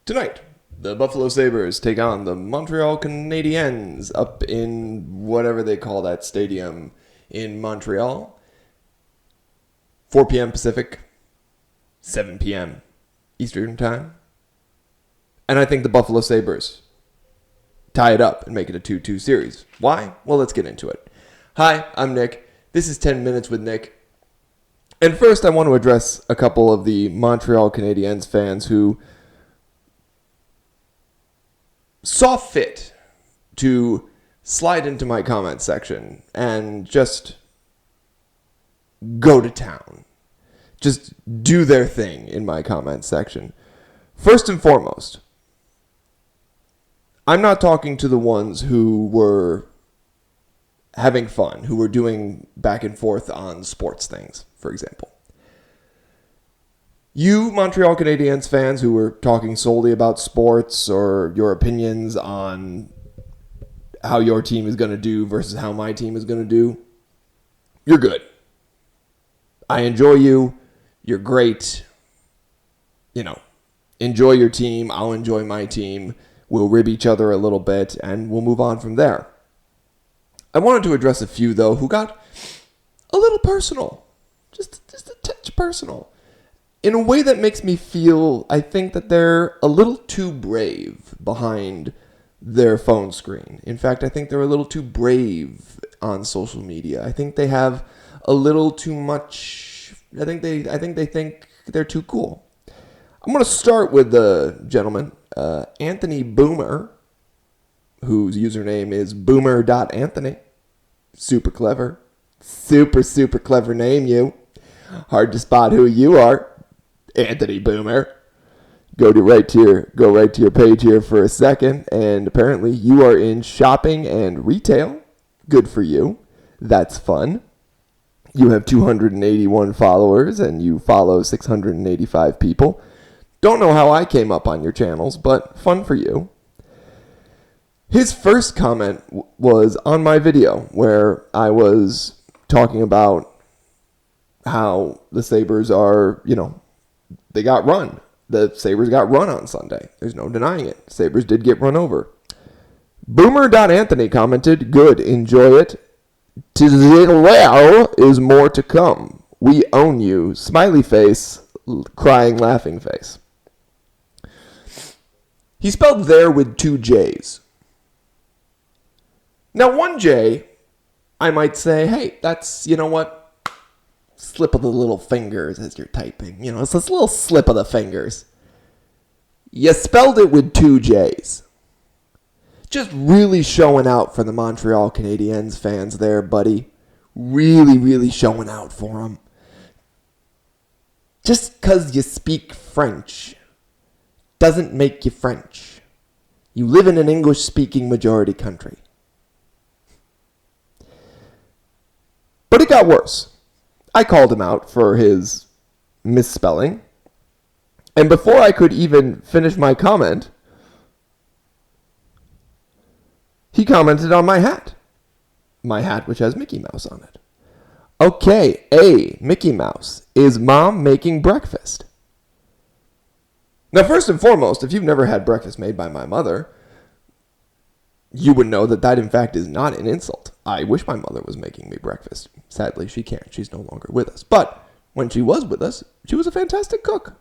Tonight, the Buffalo Sabres take on the Montreal Canadiens up in whatever they call that stadium in Montreal. 4 p.m. Pacific, 7 p.m. Eastern Time. And I think the Buffalo Sabres tie it up and make it a 2-2 series. Why? Well, let's get into it. Hi, I'm Nick. This is 10 Minutes with Nick. And first, I want to address a couple of the Montreal Canadiens fans who saw fit to slide into my comment section and just go to town. Just do their thing in my comment section. First and foremost, I'm not talking to the ones who were having fun, who were doing back and forth on sports things, for example. You Montreal Canadiens fans who were talking solely about sports or your opinions on how your team is going to do versus how my team is going to do, you're good. I enjoy you. You're great. Enjoy your team. I'll enjoy my team. We'll rib each other a little bit, and we'll move on from there. I wanted to address a few, though, who got a little personal. Just a touch personal. In a way that makes me feel, I think that they're a little too brave behind their phone screen. In fact, I think they're a little too brave on social media. I think they have a little too much. I think they think they're too cool. I'm going to start with the gentleman, Anthony Boomer, whose username is boomer.anthony. Super clever. Super clever name, you. Hard to spot who you are. Anthony Boomer. Go right to your page here for a second, and apparently you are in shopping and retail. Good for you. That's fun. You have 281 followers, and you follow 685 people. Don't know how I came up on your channels, but fun for you. His first comment was on my video where I was talking about how the Sabres are, they got run. The Sabres got run on Sunday. There's no denying it. Sabres did get run over. Boomer.Anthony commented, good, enjoy it. Well is more to come. We own you. Smiley face, crying, laughing face. He spelled there with 2 J's. Now, 1 J, I might say, hey, that's, slip of the little fingers as you're typing. It's this little slip of the fingers. You spelled it with 2 J's. Just really showing out for the Montreal Canadiens fans there, buddy. Really showing out for them. Just because you speak French doesn't make you French. You live in an English-speaking majority country. But it got worse. I called him out for his misspelling. And before I could even finish my comment, he commented on my hat. My hat, which has Mickey Mouse on it. Okay, A, Mickey Mouse. Is Mom making breakfast? Now, first and foremost, if you've never had breakfast made by my mother, you would know that in fact is not an insult. I wish my mother was making me breakfast. Sadly, she can't. She's no longer with us. But when she was with us, she was a fantastic cook.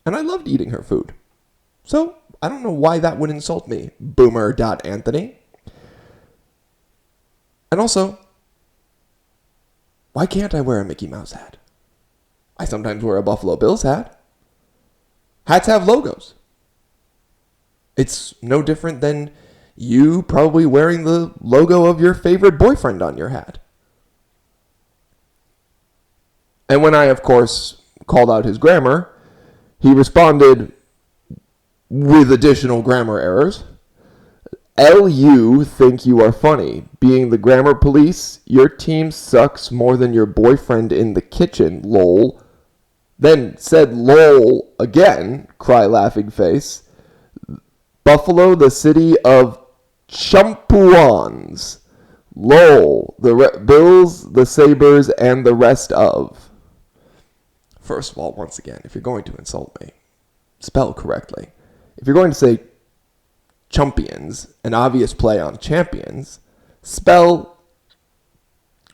And I loved eating her food. So, I don't know why that would insult me. Boomer.Anthony. And also, why can't I wear a Mickey Mouse hat? I sometimes wear a Buffalo Bills hat. Hats have logos. It's no different than you probably wearing the logo of your favorite boyfriend on your hat. And when I, of course, called out his grammar, he responded with additional grammar errors. LU think you are funny. Being the grammar police, your team sucks more than your boyfriend in the kitchen, lol. Then said lol again, cry laughing face. Buffalo, the city of Champions. Lol. The Bills, the Sabres, and the rest of. First of all, once again, if you're going to insult me, spell correctly. If you're going to say chumpions, an obvious play on champions, spell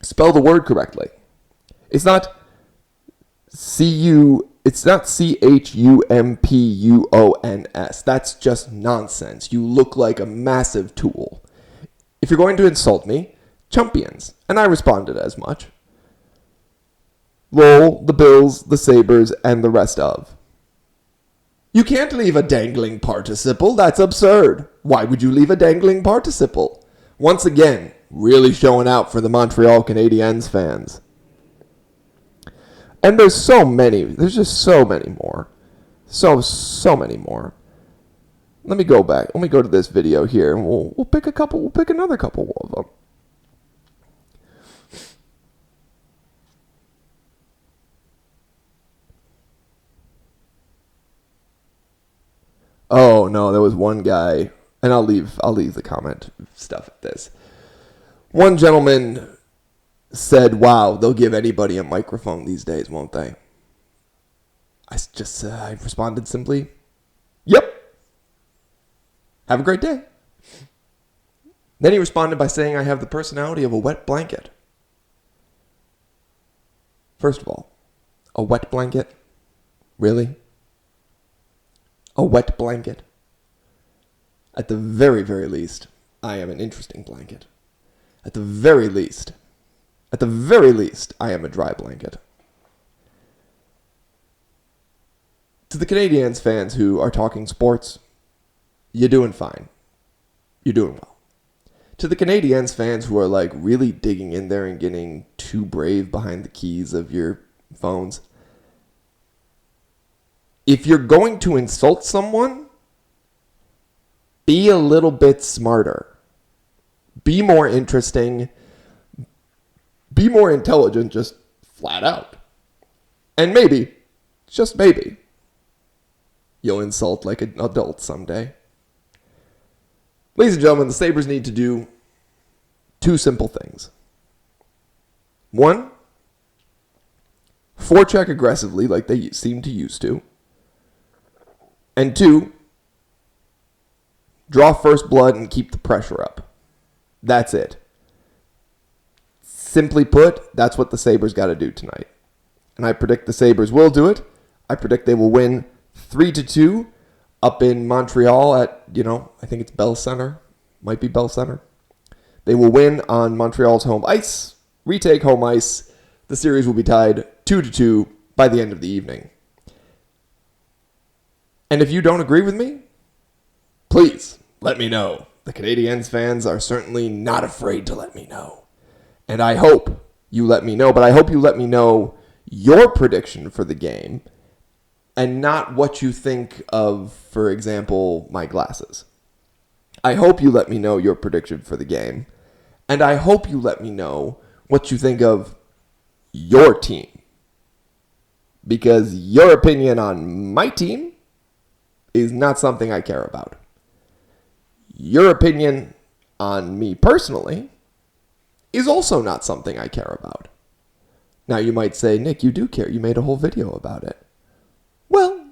the word correctly. It's not CHUMPUONS. That's just nonsense. You look like a massive tool. If you're going to insult me, chumpions. And I responded as much. Lol, the Bills, the Sabres, and the rest of. You can't leave a dangling participle. That's absurd. Why would you leave a dangling participle? Once again, really showing out for the Montreal Canadiens fans. And there's so many. There's just so many more. So many more. Let me go back. Let me go to this video here, and we'll pick a couple. We'll pick another couple of them. Oh no, there was one guy, and I'll leave the comment stuff at this. One gentleman said, "Wow, they'll give anybody a microphone these days, won't they?" I responded simply, "Yep. Have a great day." Then he responded by saying, "I have the personality of a wet blanket." First of all, a wet blanket? Really? A wet blanket? At the very, very least, I am an interesting blanket. At the very least, I am a dry blanket. To the Canadiens fans who are talking sports, you're doing fine. You're doing well. To the Canadiens fans who are like really digging in there and getting too brave behind the keys of your phones, if you're going to insult someone, be a little bit smarter. Be more interesting. Be more intelligent, just flat out. And maybe, just maybe, you'll insult like an adult someday. Ladies and gentlemen, the Sabres need to do two simple things. One, forecheck aggressively like they seem to used to. And two, draw first blood and keep the pressure up. That's it. Simply put, that's what the Sabres got to do tonight. And I predict the Sabres will do it. I predict they will win 3-2 up in Montreal at, I think it's Bell Center. Might be Bell Center. They will win on Montreal's home ice, retake home ice. The series will be tied 2-2 by the end of the evening. And if you don't agree with me, please let me know. The Canadiens fans are certainly not afraid to let me know. And I hope you let me know, but I hope you let me know your prediction for the game and not what you think of, for example, my glasses. I hope you let me know your prediction for the game, and I hope you let me know what you think of your team. Because your opinion on my team is not something I care about. Your opinion on me personally is also not something I care about. Now you might say, Nick, you do care. You made a whole video about it. Well,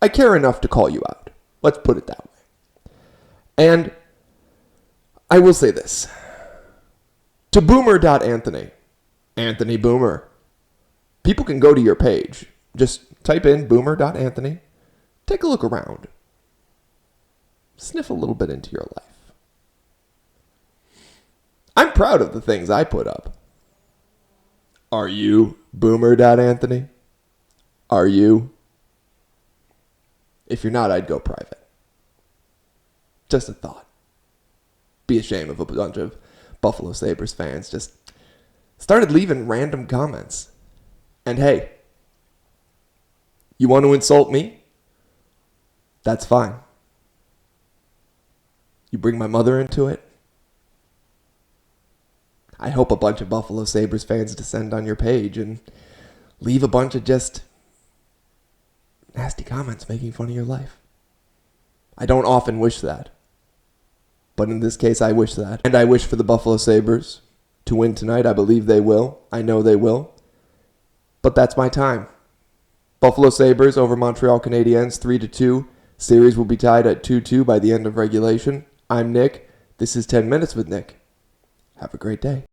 I care enough to call you out. Let's put it that way. And I will say this. To boomer.anthony, Anthony Boomer, people can go to your page. Just type in boomer.anthony. Take a look around. Sniff a little bit into your life. I'm proud of the things I put up. Are you boomer.anthony? Are you? If you're not, I'd go private. Just a thought. Be ashamed of a bunch of Buffalo Sabres fans. Just started leaving random comments. And hey, you want to insult me? That's fine. You bring my mother into it? I hope a bunch of Buffalo Sabres fans descend on your page and leave a bunch of just nasty comments making fun of your life. I don't often wish that. But in this case, I wish that. And I wish for the Buffalo Sabres to win tonight. I believe they will. I know they will. But that's my time. Buffalo Sabres over Montreal Canadiens 3-2. Series will be tied at 2-2 by the end of regulation. I'm Nick. This is 10 Minutes with Nick. Have a great day.